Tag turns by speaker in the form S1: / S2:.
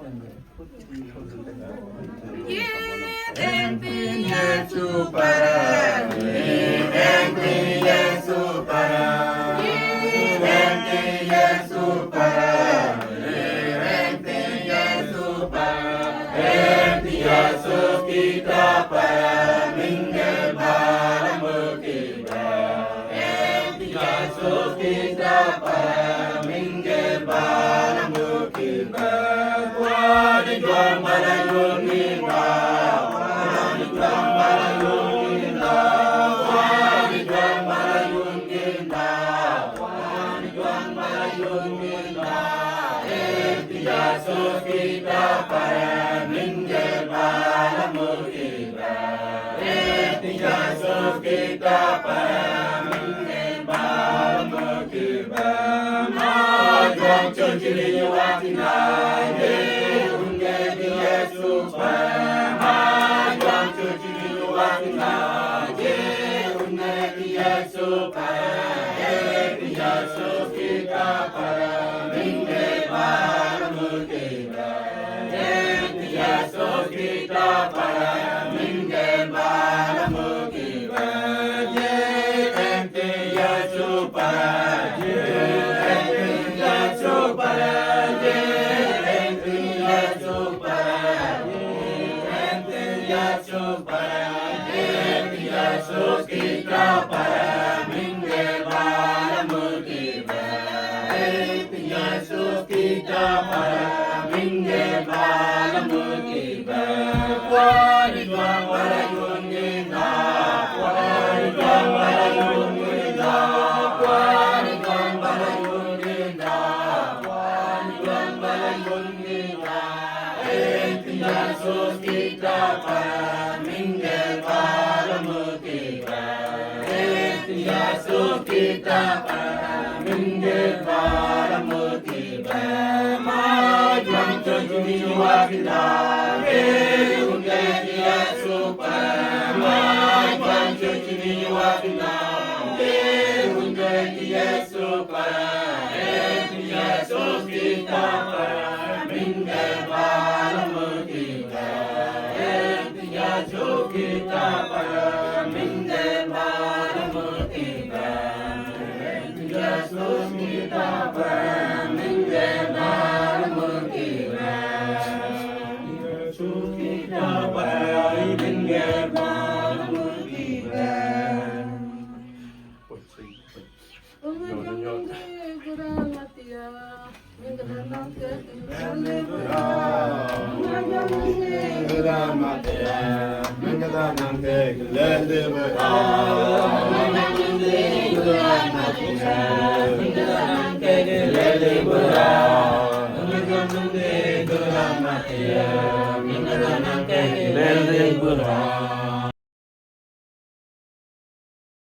S1: Yesus para, Yesus para, Yesus para, Yesus para, Yesus kita para minggu malam kita, Yesus kita para minggu malam kita, wadi jual malayun kita. Yesus kita para minggu malam kita, Yesus kita para minggu malam kita, majuang cuci watina, unggah Yesus para, majuang cuci watina, unggah Yesus para, Yesus kita para minggu malam kita, Yesus kita para minggu malam kita, Yesus para, Yesus para, Yesus para, Yesus para, Yesus kita para minggu malam kita, Yesus kita para minggu malam kita, wadi juang malayun kita, wadi juang malayun kita, wadi juang malayun kita, wadi juang malayun kita, Yesus kita para minggu malam kita, Yesus kita para minggu malam kita, majuang cuci watina, unggah Yesus para, majuang cuci watina, unggah Yesus para, Yesus kita para minggu malam kita, Yesus kita para minggu malam kita, Yesus kita para minggu malam kita, Yesus kita para minggu malam kita. Lele